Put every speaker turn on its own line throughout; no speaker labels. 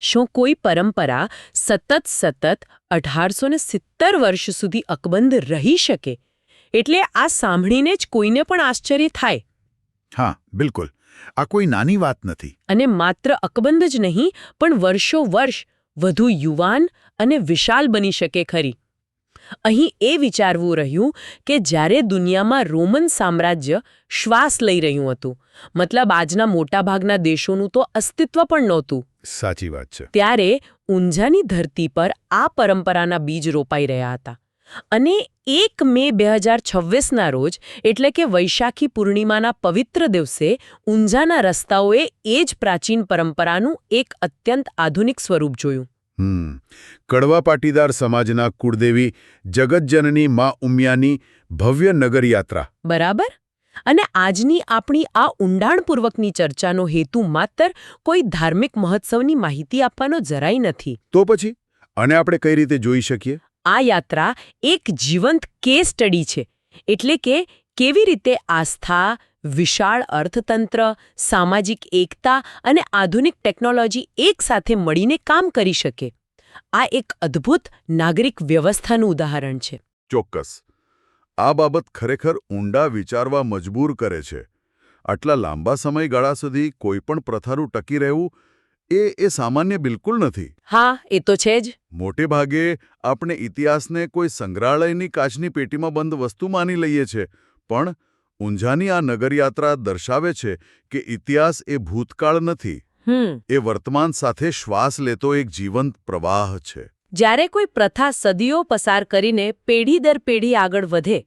શું કોઈ પરંપરા સતત 1870 વર્ષ સુધી અકબંધ રહી શકે? એટલે આ સાંભળીને જ કોઈને પણ આશ્ચર્ય થાય.
હા, બિલકુલ. આ કોઈ નાની વાત નથી.
અને માત્ર અકબંધ જ નહીં, પણ વર્ષો વર્ષ વધુ યુવાન અને વિશાલ બની શકે ખરી. અહીં એ વિચારવું રહ્યું કે જ્યારે દુનિયામાં રોમન સામ્રાજ્ય શ્વાસ લઈ રહ્યું હતું, મતલબ આજના મોટાભાગના દેશોનું તો અસ્તિત્વ પણ નહોતું,
સાચી વાત છે.
ત્યારે ઊંઝાની ધરતી પર આ પરંપરાના બીજ રોપાઈ રહ્યા હતા. અને 1 મે 2026ના રોજ, એટલે કે વૈશાખી પૂર્ણિમાના પવિત્ર દિવસે, ઊંઝાના રસ્તાઓએ એ જ પ્રાચીન પરંપરાનું એક અત્યંત આધુનિક સ્વરૂપ જોયું.
કડવા પાટીદાર સમાજના કુળદેવી જગતજનની મા ઉમિયાની ભવ્ય નગરયાત્રા.
બરાબર. અને આજની આપણી આ ઊંડાણપૂર્વકની ચર્ચાનો હેતુ માત્ર કોઈ ધાર્મિક મહોત્સવની માહિતી આપવાનો જરાય નથી.
તો પછી અને આપણે કઈ રીતે જોઈ શકીએ?
આ યાત્રા એક જીવંત કેસ સ્ટડી છે. એટલે કે કેવી રીતે આસ્થા, વિશાળ અર્થતંત્ર, સામાજિક એકતા અને આધુનિક ટેકનોલોજી એકસાથે મળીને કામ કરી શકે. આ એક અદ્ભુત નાગરિક વ્યવસ્થાનું ઉદાહરણ છે.
ચોક્કસ. આ બાબત ખરેખર ઊંડા વિચારવા મજબૂર કરે છે. આટલા લાંબા સમયગાળા સુધી કોઈપણ પ્રથાનું ટકી રહેવું એ સામાન્ય બિલકુલ નથી.
હા, એ તો છે જ.
મોટે ભાગે આપણે ઇતિહાસને કોઈ સંગ્રહાલયની કાચની પેટીમાં બંધ વસ્તુ માની લઈએ છીએ, પણ ઊંઝાની આ નગરયાત્રા દર્શાવે છે કે ઇતિહાસ એ ભૂતકાળ નથી, એ વર્તમાન સાથે શ્વાસ લેતો એક જીવંત પ્રવાહ છે.
જ્યારે કોઈ પ્રથા સદીઓ પસાર કરીને પેઢી દર પેઢી આગળ વધે,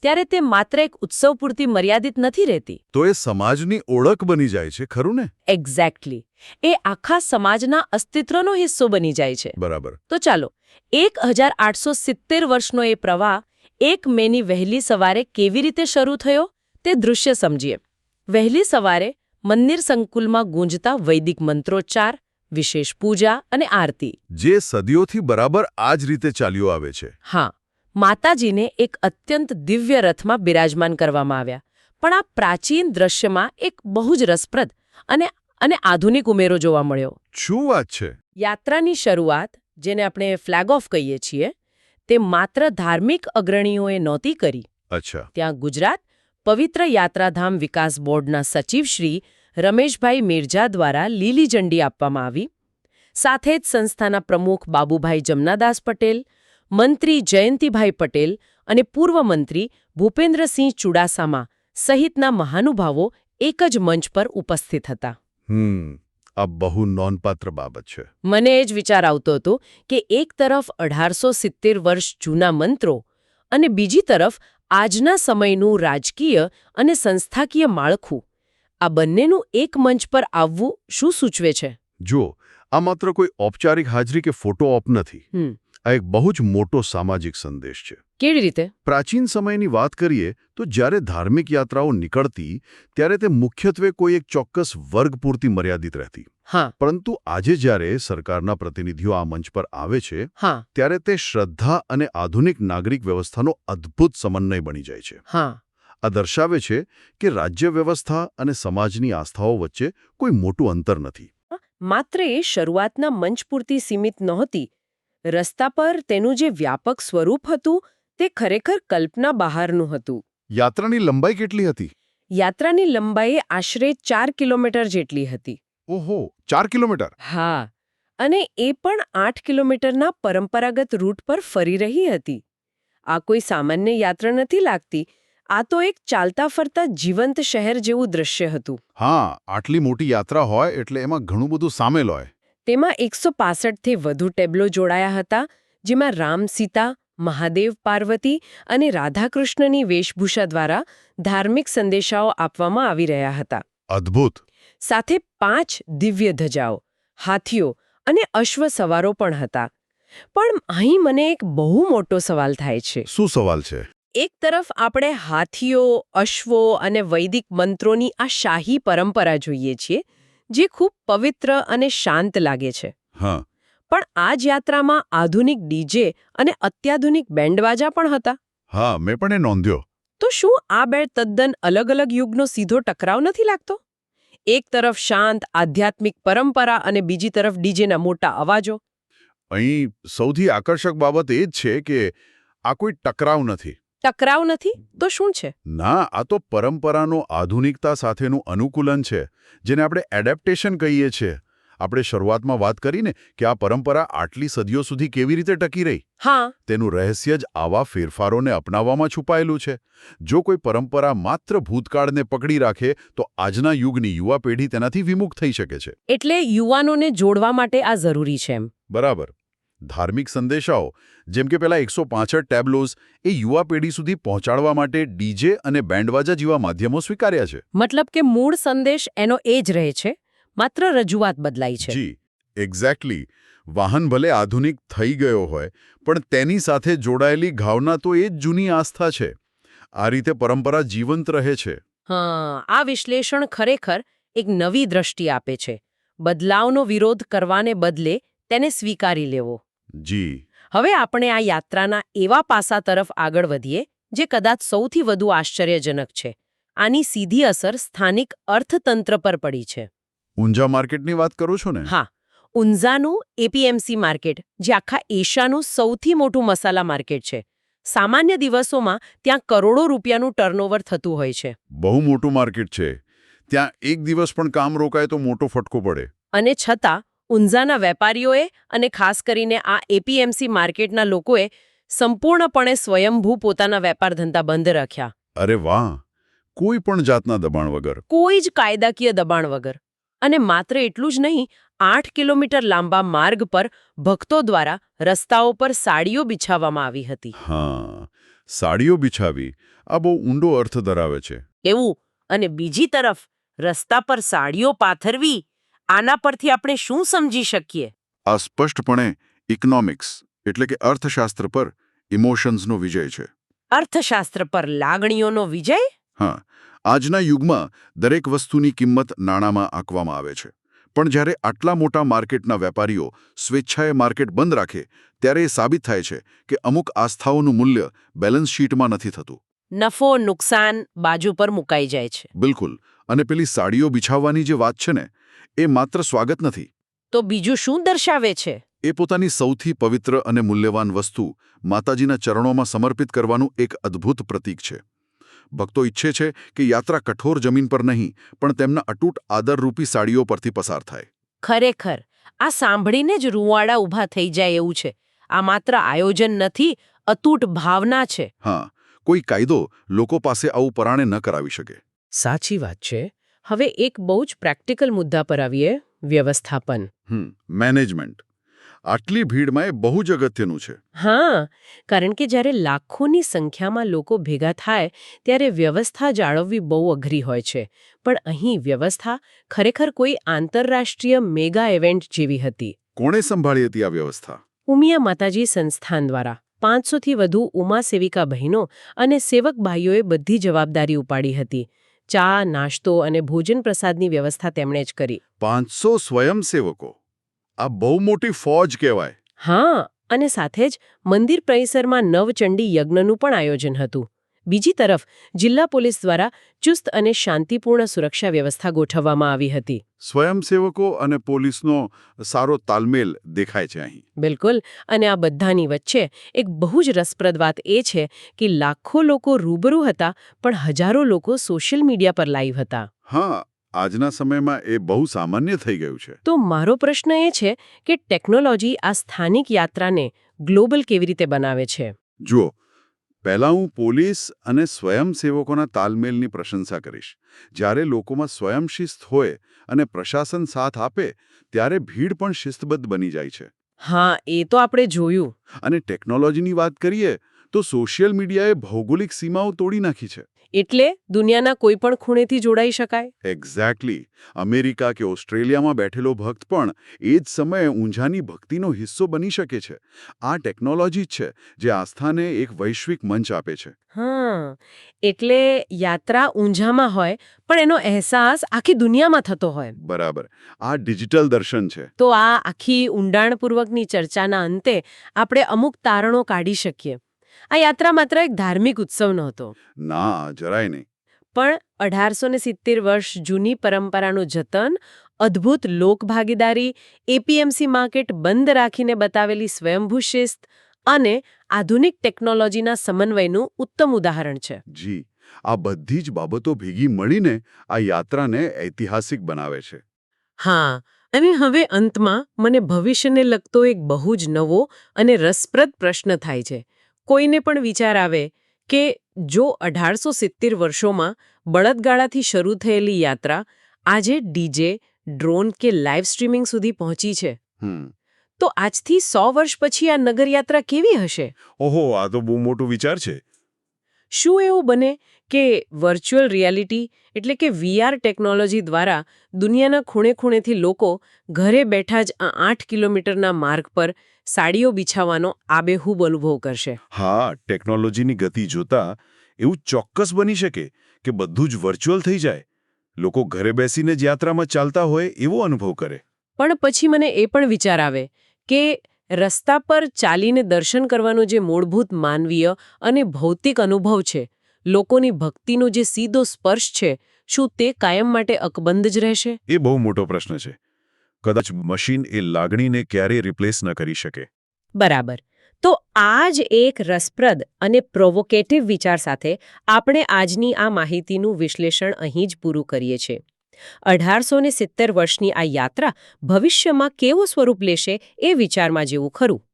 ત્યારે તે માત્ર એક ઉત્સવ પૂરતી મર્યાદિત નથી રહેતી.
તો એ સમાજની ઓળખ બની જાય છે, ખરું ને?
એક્ઝેક્ટલી. એ આખા સમાજના અસ્તિત્વનો હિસ્સો બની જાય છે.
બરાબર.
તો ચાલો, 1870 વર્ષનો એ પ્રવાહ 1 મેની વહેલી સવારે કેવી રીતે શરૂ થયો તે દૃશ્ય સમજીએ. વહેલી સવારે મંદિર સંકુલમાં ગુંજતા વૈદિક મંત્રોચ્ચાર, વિશેષ પૂજા અને આરતી,
જે સદીઓથી બરાબર આ જ રીતે ચાલ્યું આવે છે.
હા, માતાજીને એક અત્યંત દિવ્ય રથમાં બિરાજમાન કરવામાં આવ્યા. પણ આ પ્રાચીન દ્રશ્યમાં એક બહુ જ રસપ્રદ અને આધુનિક ઉમેરો જોવા મળ્યો.
શું વાત છે?
યાત્રાની શરૂઆત, જેને આપણે ફ્લેગ ઓફ કહીએ છીએ, તે માત્ર ધાર્મિક અગ્રણીઓએ નહોતી કરી.
અચ્છા.
ત્યાં ગુજરાત પવિત્ર યાત્રાધામ વિકાસ બોર્ડના સચિવ શ્રી રમેશભાઈ મિર્જા દ્વારા લીલી ઝંડી આપવામાં આવી. સાથે જ સંસ્થાના પ્રમુખ બાબુભાઈ જમનાદાસ પટેલ, મંત્રી જયંતિભાઈ પટેલ અને પૂર્વ મંત્રી ભૂપેન્દ્રસિંહ ચુડાસામા સહિતના મહાનુભાવો એક જ મંચ પર ઉપસ્થિત હતા.
આ બહુ નોંધપાત્ર બાબત છે.
મને એ જ વિચાર આવતો હતો કે એક તરફ 1870 વર્ષ જૂના મંત્રો અને બીજી તરફ આજના સમયનું રાજકીય અને સંસ્થાકીય માળખું, આ બંનેનું એક મંચ પર આવવું શું સૂચવે છે?
જો, આ માત્ર કોઈ ઔપચારિક હાજરી કે ફોટો ઓપ નથી. આ એક બહુ જ મોટો સામાજિક સંદેશ છે.
કેવી રીતે?
પ્રાચીન સમયની વાત કરીએ તો જ્યારે ધાર્મિક યાત્રાઓ નીકળતી, ત્યારે તે મુખ્યત્વે કોઈ એક ચોક્કસ વર્ગ પૂરતી મર્યાદિત રહેતી.
હા.
પરંતુ આજે જ્યારે સરકારના પ્રતિનિધિઓ આ મંચ પર આવે છે,
હા.
ત્યારે તે શ્રદ્ધા અને આધુનિક નાગરિક વ્યવસ્થાનો અદ્ભુત સમન્વય બની જાય છે.
હા.
આ દર્શાવે છે કે રાજ્ય વ્યવસ્થા અને સમાજની આસ્થાઓ વચ્ચે કોઈ મોટું અંતર નથી.
માત્ર એ શરૂઆતના મંચ પૂરતી સીમિત નહોતી. રસ્તા પર તેનું જે વ્યાપક સ્વરૂપ હતું, તે ખરેખર કલ્પના બહારનું હતું.
યાત્રાની લંબાઈ કેટલી હતી?
યાત્રાની લંબાઈ આશરે 4 કિલોમીટર જેટલી હતી.
ઓહો, 4 કિલોમીટર?
હા, અને એ પણ 8 કિલોમીટરના પરંપરાગત રૂટ પર ફરી રહી હતી. આ કોઈ સામાન્ય યાત્રા નથી લાગતી. આ તો એક ચાલતા ફરતા જીવંત શહેર જેવું દ્રશ્ય હતું.
હા, આટલી મોટી યાત્રા હોય એટલે એમાં ઘણું બધું સામેલ હોય.
તેમાં 165થી વધુ ટેબ્લો જોડાયા હતા, જેમાં રામ સીતા, મહાદેવ પાર્વતી અને રાધાકૃષ્ણની વેશભૂષા દ્વારા ધાર્મિક સંદેશાઓ આપવામાં આવી રહ્યા હતા.
અદ્ભુત.
સાથે 5 દિવ્ય ધજાઓ, હાથીઓ અને અશ્વ સવારો પણ હતા. પણ અહીં મને એક બહુ મોટો સવાલ થાય છે.
શું સવાલ છે?
એક તરફ આપણે હાથીઓ, અશ્વો અને વૈદિક મંત્રોની આ શાહી પરંપરા જોઈએ છીએ, જે ખૂબ પવિત્ર અને શાંત લાગે છે.
હા.
પણ આ જ યાત્રામાં આધુનિક ડીજે અને અત્યાધુનિક બેન્ડવાજા પણ હતા.
હા, મેં પણ એ નોંધ્યો.
તો શું આ બે તદ્દન અલગ અલગ યુગનો સીધો ટકરાવ નથી લાગતો? એક તરફ શાંત આધ્યાત્મિક પરંપરા અને બીજી તરફ ડીજેના મોટા અવાજો.
અહીં સૌથી આકર્ષક બાબત એ જ છે કે આ કોઈ ટકરાવ નથી.
ટકરાવ નથી તો શું છે?
ના, આ તો પરંપરાનો આધુનિકતા સાથેનું અનુકૂલન છે, જેને આપણે એડેપ્ટેશન કહીએ છીએ. આપણે શરૂઆતમાં વાત કરીને કે આ પરંપરા આટલી સદીઓ સુધી કેવી રીતે ટકી રહી.
હા,
તેનું રહસ્ય જ આવા ફેરફારોને અપનાવવામાં છુપાયેલું છે. જો કોઈ પરંપરા માત્ર ભૂતકાળને પકડી રાખે તો આજના યુગની યુવા પેઢી તેનાથી વિમુખ થઈ શકે છે.
એટલે યુવાનોને જોડવા માટે આ જરૂરી છે એમ.
બરાબર. ધાર્મિક સંદેશાઓ જેમ કે પેલા 165 ટેબ્લોઝ એ યુવા પેઢી સુધી પહોંચાડવા માટે ડીજે અને બેન્ડવાજા જેવા માધ્યમો સ્વીકાર્યા છે.
મતલબ કે મૂળ સંદેશ એનો એ જ રહે છે, માત્ર રજૂઆત બદલાઈ છે.
જી, એક્ઝેક્ટલી. વાહન ભલે આધુનિક થઈ ગયો હોય પણ તેની સાથે જોડાયેલી ભાવના તો એ જ જૂની આસ્થા છે. આ રીતે પરંપરા જીવંત રહે છે.
હા, આ વિશ્લેષણ ખરેખર એક નવી દ્રષ્ટિ આપે છે. બદલાવનો વિરોધ કરવાને બદલે તેને સ્વીકારી લેવો.
જી.
હવે આપણે આ યાત્રાના એવા પાસા તરફ આગળ વધીએ જે કદાચ સૌથી વધુ આશ્ચર્યજનક છે. આની સીધી અસર સ્થાનિક અર્થતંત્ર પર પડી છે.
ઊંઝા માર્કેટની વાત કરો છો ને?
હા, ઊંઝાનું એપીએમસી માર્કેટ, જે આખા એશિયાનું સૌથી મોટું મસાલા માર્કેટ છે. સામાન્ય દિવસોમાં ત્યાં કરોડો રૂપિયાનું ટર્નઓવર થતું હોય છે.
બહુ મોટું માર્કેટ છે. ત્યાં એક દિવસ પણ કામ રોકાય તો મોટો ફટકો પડે.
અને છતાં ઊંઝાના વેપારીઓએ અને ખાસ કરીને આ એપીએમસી માર્કેટના લોકોએ સંપૂર્ણપણે સ્વયંભૂ પોતાના વેપાર ધંધા બંધ રાખ્યા.
અરે વાહ! કોઈ પણ જાતના દબાણ વગર.
કોઈ જ કાયદાકીય દબાણ વગર. અને માત્ર એટલું જ નહીં, 8 કિલોમીટર લાંબા માર્ગ પર ભક્તો દ્વારા રસ્તાઓ પર સાડીઓ બિછાવવામાં આવી હતી.
હા, સાડીઓ બિછાવી આ બહુ ઊંડો અર્થ ધરાવે છે.
એવું. અને બીજી તરફ રસ્તા પર સાડીઓ પાથરવી, આના પરથી આપણે શું સમજી શકીએ?
આ સ્પષ્ટપણે ઇકોનોમિક્સ એટલે કે અર્થશાસ્ત્ર પર ઇમોશન્સનો વિજય છે.
અર્થશાસ્ત્ર પર લાગણીઓનો વિજય?
હા, આજના યુગમાં દરેક વસ્તુની કિંમત નાણાંમાં આંકવામાં આવે છે. પણ જ્યારે આટલા મોટા માર્કેટના વેપારીઓ સ્વેચ્છાએ માર્કેટ બંધ રાખે ત્યારે એ સાબિત થાય છે કે અમુક આસ્થાઓનું મૂલ્ય બેલેન્સ શીટમાં નથી થતું.
નફો નુકસાન બાજુ પર મુકાઈ જાય છે.
બિલકુલ. અને પેલી સાડીઓ બિછાવવાની જે વાત છે ને, એ માત્ર સ્વાગત નથી.
તો બીજું શું દર્શાવે છે?
એ પોતાની સૌથી પવિત્ર અને મૂલ્યવાન વસ્તુ માતાજીના ચરણોમાં સમર્પિત કરવાનું એક અદ્ભુત પ્રતીક છે. ભક્તો ઈચ્છે છે કે યાત્રા કઠોર જમીન પર નહીં પણ તેમના અતૂટ આદરરૂપી સાડીઓ પરથી પસાર થાય.
ખરેખર આ સાંભળીને જ રૂંવાડા ઊભા થઈ જાય એવું છે. આ માત્ર આયોજન નથી, અતૂટ ભાવના છે.
હા, કોઈ કાયદો લોકો પાસે આવું પરાણે ન કરાવી શકે.
સાચી વાત છે. હવે એક બહુ જ પ્રેક્ટિકલ મુદ્દા પર આવીએ, વ્યવસ્થાપન.
મેનેજમેન્ટ. આટલી ભીડમાં એ બહુ જ અગત્યનું છે.
હા, કારણ કે જ્યારે લાખોની સંખ્યામાં લોકો ભેગા થાય ત્યારે વ્યવસ્થા જાળવવી બહુ અઘરી હોય છે. પણ અહીં વ્યવસ્થા ખરેખર કોઈ આંતરરાષ્ટ્રીય મેગા ઇવેન્ટ જેવી હતી.
કોણે સંભાળી હતી આ વ્યવસ્થા?
ઉમિયા માતાજી સંસ્થાન દ્વારા 500થી વધુ ઉમા સેવિકા બહેનો અને સેવક ભાઈઓએ બધી જવાબદારી ઉપાડી હતી. ચા, નાસ્તો અને ભોજન પ્રસાદની વ્યવસ્થા તેમણે જ કરી.
500 સ્વયંસેવકો. આ બહુ મોટી ફોજ કહેવાય.
હા, અને સાથે જ મંદિર પરિસરમાં નવચંડી યજ્ઞનું પણ આયોજન હતું. બીજી તરફ જિલ્લા પોલીસ દ્વારા ચુસ્ત અને શાંતિપૂર્ણ સુરક્ષા વ્યવસ્થા ગોઠવવામાં આવી હતી.
સ્વયંસેવકો અને પોલીસનો સારો તાલમેલ દેખાય છે અહીં.
બિલકુલ. અને આ બધાની વચ્ચે એક બહુ જ રસપ્રદ વાત એ છે કે લાખો લોકો રૂબરૂ હતા પણ હજારો લોકો સોશિયલ મીડિયા પર લાઈવ હતા.
હા, આજના સમયમાં એ બહુ સામાન્ય થઈ ગયું છે.
તો મારો પ્રશ્ન એ છે કે ટેકનોલોજી આ સ્થાનિક યાત્રાને ગ્લોબલ કેવી રીતે બનાવે છે?
જુઓ, પહેલાં હું પોલીસ અને સ્વયંસેવકોના તાલમેલની પ્રશંસા કરીશ. જ્યારે લોકોમાં સ્વયંશિસ્ત હોય અને પ્રશાસન સાથ આપે ત્યારે ભીડ પણ શિસ્તબદ્ધ બની જાય છે.
હા, એ તો આપણે જોયું.
અને ટેકનોલોજીની વાત કરીએ તો સોશિયલ મીડિયાએ ભૌગોલિક સીમાઓ તોડી નાખી છે.
એટલે દુનિયાના કોઈ પણ ખૂણેથી જોડાઈ શકાય.
એક્ઝેક્ટલી. અમેરિકા કે ઓસ્ટ્રેલિયામાં બેઠેલો ભક્ત પણ એ જ સમયે ઊંઝાની ભક્તિનો હિસ્સો બની શકે છે. આ ટેકનોલોજી જ છે જે આસ્થાને એક વૈશ્વિક મંચ આપે છે.
હા, એટલે યાત્રા ઊંઝામાં હોય પણ એનો અહેસાસ આખી દુનિયામાં થતો હોય.
બરાબર. આ ડિજિટલ દર્શન છે.
તો આ આખી ઊંડાણપૂર્વકની ચર્ચાના અંતે આપણે અમુક તારણો કાઢી શકીએ. આ યાત્રા માત્ર એક ધાર્મિક ઉત્સવ નહોતો.
ના, જરાય નહીં.
પણ 1870 વર્ષ જૂની પરંપરાનું જતન, અદ્ભુત લોકભાગીદારી, એપીએમસી માર્કેટ બંધ રાખીને બતાવેલી સ્વયંભૂ શિસ્ત અને આધુનિક ટેકનોલોજીના સમન્વયનું ઉત્તમ ઉદાહરણ છે.
જી, આ બધી જ બાબતો ભેગી મળીને આ યાત્રાને ઐતિહાસિક બનાવે છે.
હા, અને હવે અંતમાં મને ભવિષ્યને લગતો એક બહુ જ નવો અને રસપ્રદ પ્રશ્ન થાય છે. કોઈને પણ વિચાર આવે કે જો 1870 વર્ષોમાં બળદગાડાથી શરૂ થયેલી યાત્રા આજે ડીજે, ડ્રોન કે લાઇવ સ્ટ્રીમિંગ સુધી પહોંચી છે, તો આજથી 100 વર્ષ પછી આ નગરયાત્રા કેવી હશે?
ઓહો, આ તો બહુ મોટો વિચાર છે.
શું એવું બને કે વર્ચ્યુઅલ રિયાલિટી એટલે કે વીઆર ટેકનોલોજી દ્વારા દુનિયાના ખૂણે-ખૂણેથી લોકો ઘરે બેઠા જ આ 8 કિલોમીટરના માર્ગ પર સાડીઓ બિછાવવાનો આબેહૂબ અનુભવ કરશે?
હા, ટેકનોલોજીની ગતિ જોતા એવું ચોક્કસ બની શકે કે બધું જ વર્ચ્યુઅલ થઈ જાય. લોકો ઘરે બેસીને જ યાત્રામાં ચાલતા હોય એવો અનુભવ કરે.
પણ પછી મને એ પણ વિચાર આવે કે રસ્તા પર ચાલીને દર્શન કરવાનો જે મૂળભૂત માનવીય અને ભૌતિક અનુભવ છે, લોકોની ભક્તિનો જે સીધો સ્પર્શ છે, શું તે કાયમ માટે અકબંધ જ રહેશે?
એ બહુ મોટો પ્રશ્ન છે. કદાચ મશીન એ લાગણીને ક્યારેય રિપ્લેસ ન કરી શકે.
બરાબર. તો આ જ એક રસપ્રદ અને પ્રોવોકેટિવ વિચાર સાથે આપણે આજની આ માહિતીનું વિશ્લેષણ અહીં જ પૂરું કરીએ છીએ. 1870 વર્ષની આ યાત્રા ભવિષ્યમાં કેવું સ્વરૂપ લેશે એ વિચારમાં જેવું ખરું.